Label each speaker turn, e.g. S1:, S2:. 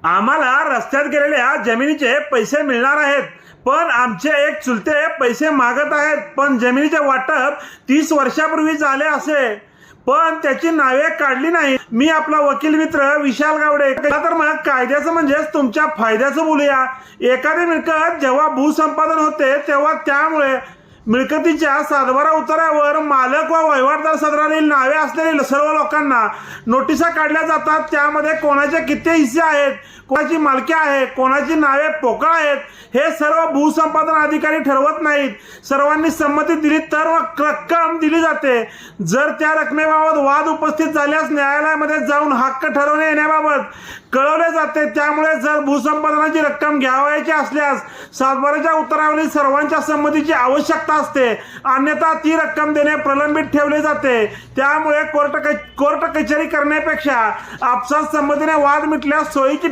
S1: आम्हाला रस्त्यात गेलेल्या जमिनीचे पैसे मिळणार आहेत, पण आमचे एक चुलते पैसे मागत आहेत. पण जमिनीचे वाटप 30 वर्षापूर्वी झाले असे, पण त्याची नावे काढली नाही. मी आपला वकील मित्र विशाल गावडे. तर मग कायद्याचं म्हणजेच तुमच्या फायद्याचं बोलूया. एखादी मिळकत जेव्हा भूसंपादन होते तेव्हा त्यामुळे मिळकतीच्या सातबारा उतार्यावर मालक व वहिवाटदार सदरातील नावे असलेल्या सर्व लोकांना नोटिसा काढल्या जातात. त्यामध्ये कोणाचे किती हिस्से आहेत, कोणाची मालकी आहे, कोणाची नावे पोकळ आहेत, हे सर्व भूसंपादन अधिकारी ठरवत नाहीत. सर्वांनी संमती दिली तर रक्कम दिली जाते. जर त्या रकमेबाबत वाद उपस्थित झाल्यास न्यायालयामध्ये जाऊन हक्क ठरवणे येण्याबाबत कळवले जाते. त्यामुळे जर भूसंपादनाची रक्कम घ्यावयाची असल्यास सातबाराच्या उतारावरील सर्वांच्या संमतीची आवश्यकता असते, अन्यथा ती रक्कम देणे प्रलंबित ठेवले जाते. त्यामुळे कोर्ट कचेरी करण्यापेक्षा आपसात संमतीने वाद मिटल्यास सोयीची